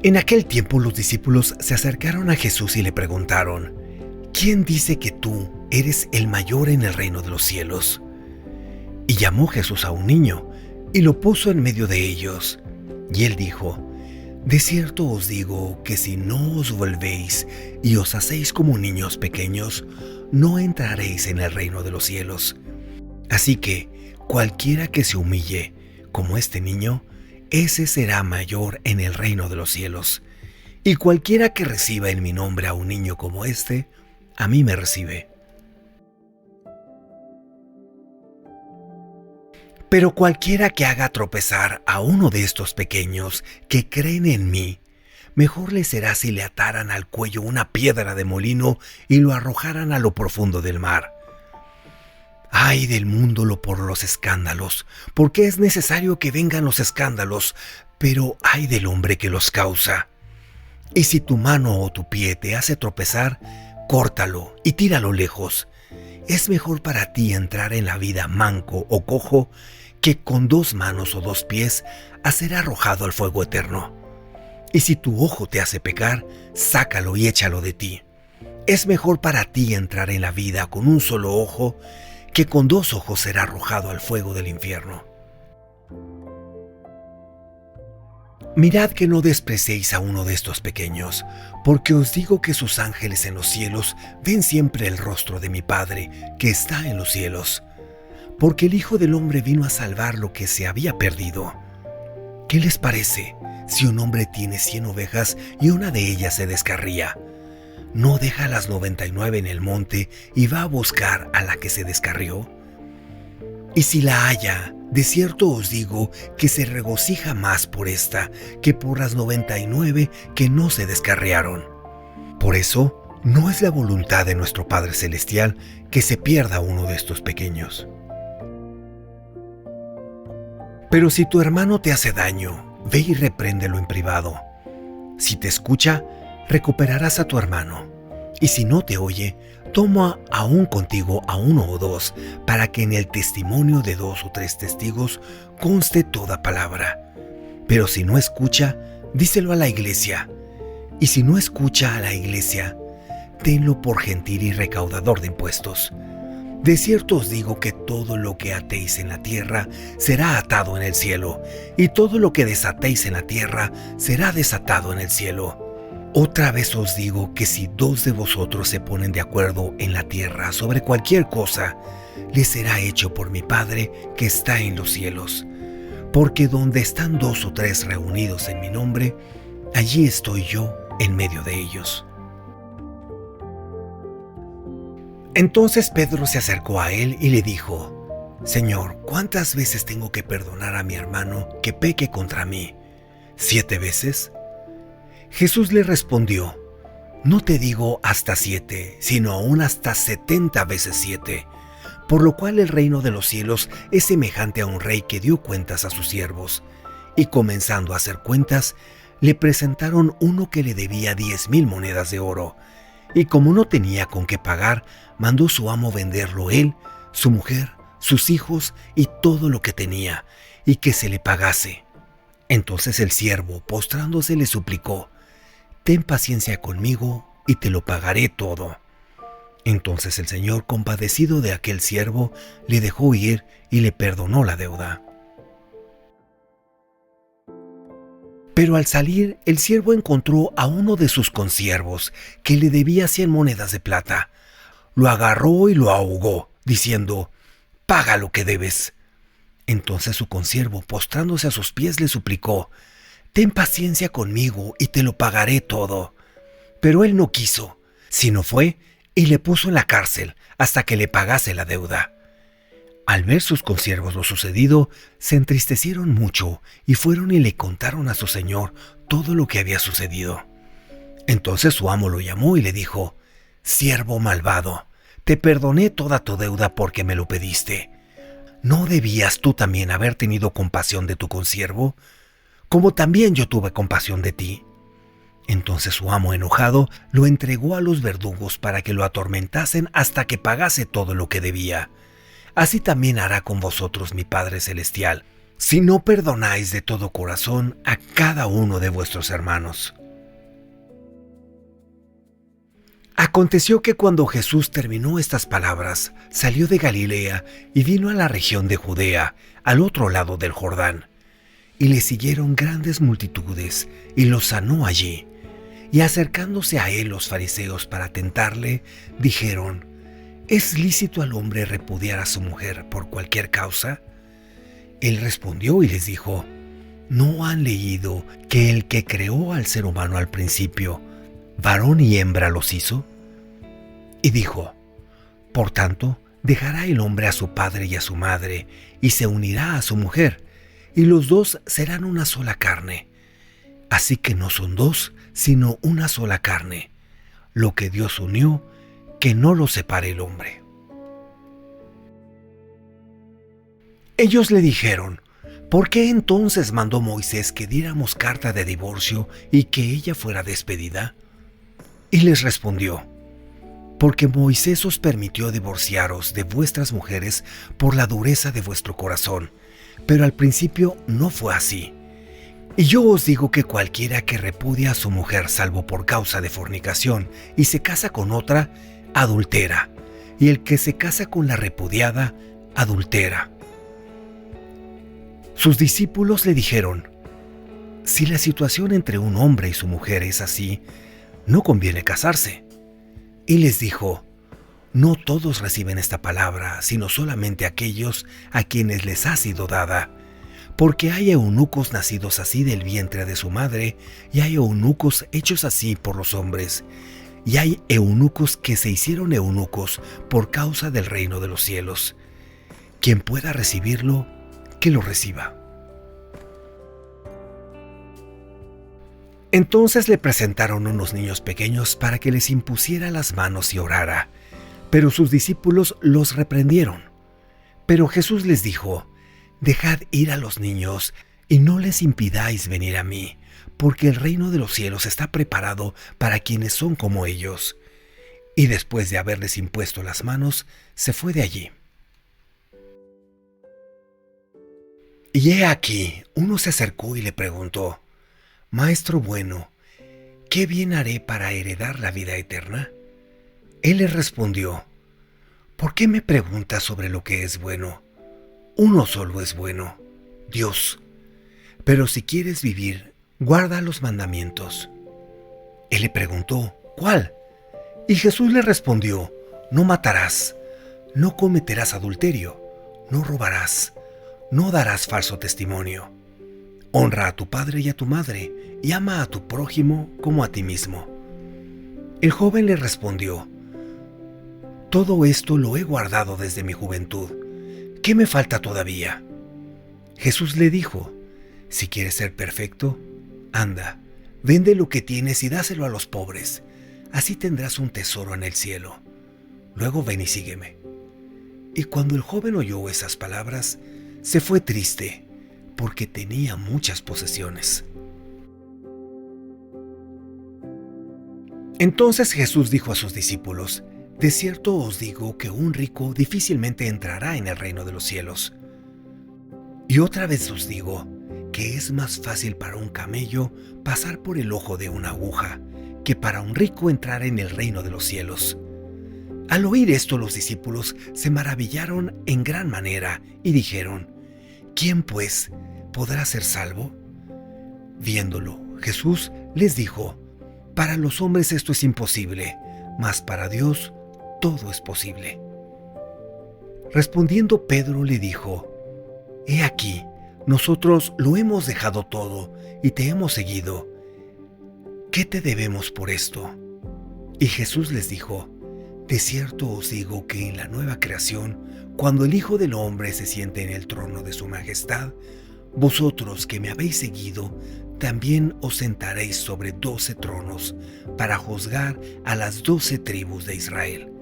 En aquel tiempo los discípulos se acercaron a Jesús y le preguntaron: ¿Quién dice que tú eres el mayor en el reino de los cielos? Y llamó Jesús a un niño y lo puso en medio de ellos. Y él dijo: De cierto os digo que si no os volvéis y os hacéis como niños pequeños, no entraréis en el reino de los cielos. Así que cualquiera que se humille como este niño, ese será mayor en el reino de los cielos. Y cualquiera que reciba en mi nombre a un niño como este, a mí me recibe. Pero cualquiera que haga tropezar a uno de estos pequeños que creen en mí, mejor le será si le ataran al cuello una piedra de molino y lo arrojaran a lo profundo del mar. ¡Ay del mundo por los escándalos! Porque es necesario que vengan los escándalos, pero ¡ay del hombre que los causa! Y si tu mano o tu pie te hace tropezar, córtalo y tíralo lejos. Es mejor para ti entrar en la vida manco o cojo que con 2 manos o 2 pies a ser arrojado al fuego eterno. Y si tu ojo te hace pecar, sácalo y échalo de ti. Es mejor para ti entrar en la vida con un solo ojo que con 2 ojos ser arrojado al fuego del infierno. Mirad que no despreciéis a uno de estos pequeños, porque os digo que sus ángeles en los cielos ven siempre el rostro de mi Padre que está en los cielos. Porque el Hijo del Hombre vino a salvar lo que se había perdido. ¿Qué les parece si un hombre tiene 100 ovejas y una de ellas se descarría? ¿No deja las 99 en el monte y va a buscar a la que se descarrió? Y si la halla, de cierto os digo que se regocija más por esta que por las 99 que no se descarriaron. Por eso, no es la voluntad de nuestro Padre Celestial que se pierda uno de estos pequeños. Pero si tu hermano te hace daño, ve y repréndelo en privado. Si te escucha, recuperarás a tu hermano. Y si no te oye, toma aún contigo a 1 o 2, para que en el testimonio de 2 o 3 testigos conste toda palabra. Pero si no escucha, díselo a la iglesia. Y si no escucha a la iglesia, tenlo por gentil y recaudador de impuestos. De cierto os digo que todo lo que atéis en la tierra será atado en el cielo, y todo lo que desatéis en la tierra será desatado en el cielo. Otra vez os digo que si 2 de vosotros se ponen de acuerdo en la tierra sobre cualquier cosa, les será hecho por mi Padre que está en los cielos. Porque donde están 2 o 3 reunidos en mi nombre, allí estoy yo en medio de ellos. Entonces Pedro se acercó a él y le dijo: Señor, ¿cuántas veces tengo que perdonar a mi hermano que peque contra mí? ¿7 veces? Jesús le respondió: No te digo hasta 7, sino aún hasta 70 veces 7. Por lo cual el reino de los cielos es semejante a un rey que dio cuentas a sus siervos. Y comenzando a hacer cuentas, le presentaron uno que le debía 10,000 monedas de oro. Y como no tenía con qué pagar, mandó su amo venderlo él, su mujer, sus hijos y todo lo que tenía, y que se le pagase. Entonces el siervo, postrándose, le suplicó: Ten paciencia conmigo y te lo pagaré todo. Entonces el Señor, compadecido de aquel siervo, le dejó ir y le perdonó la deuda. Pero al salir, el siervo encontró a uno de sus consiervos que le debía 100 monedas de plata. Lo agarró y lo ahogó, diciendo: Paga lo que debes. Entonces su consiervo, postrándose a sus pies, le suplicó: Ten paciencia conmigo y te lo pagaré todo. Pero él no quiso, sino fue y le puso en la cárcel hasta que le pagase la deuda. Al ver sus consiervos lo sucedido, se entristecieron mucho y fueron y le contaron a su señor todo lo que había sucedido. Entonces su amo lo llamó y le dijo: Siervo malvado, te perdoné toda tu deuda porque me lo pediste. ¿No debías tú también haber tenido compasión de tu consiervo, como también yo tuve compasión de ti? Entonces su amo, enojado, lo entregó a los verdugos para que lo atormentasen hasta que pagase todo lo que debía. Así también hará con vosotros mi Padre Celestial, si no perdonáis de todo corazón a cada uno de vuestros hermanos. Aconteció que cuando Jesús terminó estas palabras, salió de Galilea y vino a la región de Judea, al otro lado del Jordán. Y le siguieron grandes multitudes, y los sanó allí. Y acercándose a él los fariseos para tentarle, dijeron: ¿Es lícito al hombre repudiar a su mujer por cualquier causa? Él respondió y les dijo: ¿No han leído que el que creó al ser humano al principio, varón y hembra los hizo? Y dijo: Por tanto, dejará el hombre a su padre y a su madre, y se unirá a su mujer, y los dos serán una sola carne. Así que no son dos, sino una sola carne. Lo que Dios unió, que no lo separe el hombre. Ellos le dijeron: ¿Por qué entonces mandó Moisés que diéramos carta de divorcio y que ella fuera despedida? Y les respondió: Porque Moisés os permitió divorciaros de vuestras mujeres por la dureza de vuestro corazón, pero al principio no fue así. Y yo os digo que cualquiera que repudia a su mujer salvo por causa de fornicación y se casa con otra, adultera, y el que se casa con la repudiada, adultera. Sus discípulos le dijeron: Si la situación entre un hombre y su mujer es así, no conviene casarse. Y les dijo: No todos reciben esta palabra, sino solamente aquellos a quienes les ha sido dada. Porque hay eunucos nacidos así del vientre de su madre, y hay eunucos hechos así por los hombres, y hay eunucos que se hicieron eunucos por causa del reino de los cielos. Quien pueda recibirlo, que lo reciba. Entonces le presentaron unos niños pequeños para que les impusiera las manos y orara, pero sus discípulos los reprendieron. Pero Jesús les dijo: Dejad ir a los niños y no les impidáis venir a mí, porque el reino de los cielos está preparado para quienes son como ellos. Y después de haberles impuesto las manos, se fue de allí. Y he aquí, uno se acercó y le preguntó: Maestro bueno, ¿qué bien haré para heredar la vida eterna? Él le respondió: ¿Por qué me preguntas sobre lo que es bueno? Uno solo es bueno, Dios. Pero si quieres vivir, guarda los mandamientos. Él le preguntó: ¿Cuál? Y Jesús le respondió: No matarás, no cometerás adulterio, no robarás, no darás falso testimonio. Honra a tu padre y a tu madre, y ama a tu prójimo como a ti mismo. El joven le respondió: Todo esto lo he guardado desde mi juventud. ¿Qué me falta todavía? Jesús le dijo: Si quieres ser perfecto, anda, vende lo que tienes y dáselo a los pobres. Así tendrás un tesoro en el cielo. Luego ven y sígueme. Y cuando el joven oyó esas palabras, se fue triste, porque tenía muchas posesiones. Entonces Jesús dijo a sus discípulos: De cierto os digo que un rico difícilmente entrará en el reino de los cielos. Y otra vez os digo que es más fácil para un camello pasar por el ojo de una aguja que para un rico entrar en el reino de los cielos. Al oír esto, los discípulos se maravillaron en gran manera y dijeron: ¿Quién, pues, podrá ser salvo? Viéndolo, Jesús les dijo: Para los hombres esto es imposible, mas para Dios todo es posible. Respondiendo Pedro le dijo: He aquí, nosotros lo hemos dejado todo y te hemos seguido. ¿Qué te debemos por esto? Y Jesús les dijo: De cierto os digo que en la nueva creación, cuando el Hijo del Hombre se siente en el trono de su majestad, vosotros que me habéis seguido, también os sentaréis sobre 12 tronos para juzgar a las 12 tribus de Israel.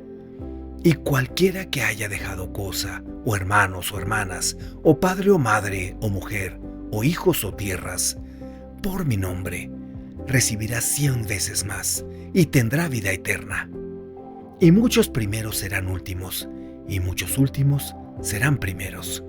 Y cualquiera que haya dejado cosa, o hermanos o hermanas, o padre o madre, o mujer, o hijos o tierras, por mi nombre, recibirá 100 veces más, y tendrá vida eterna. Y muchos primeros serán últimos, y muchos últimos serán primeros.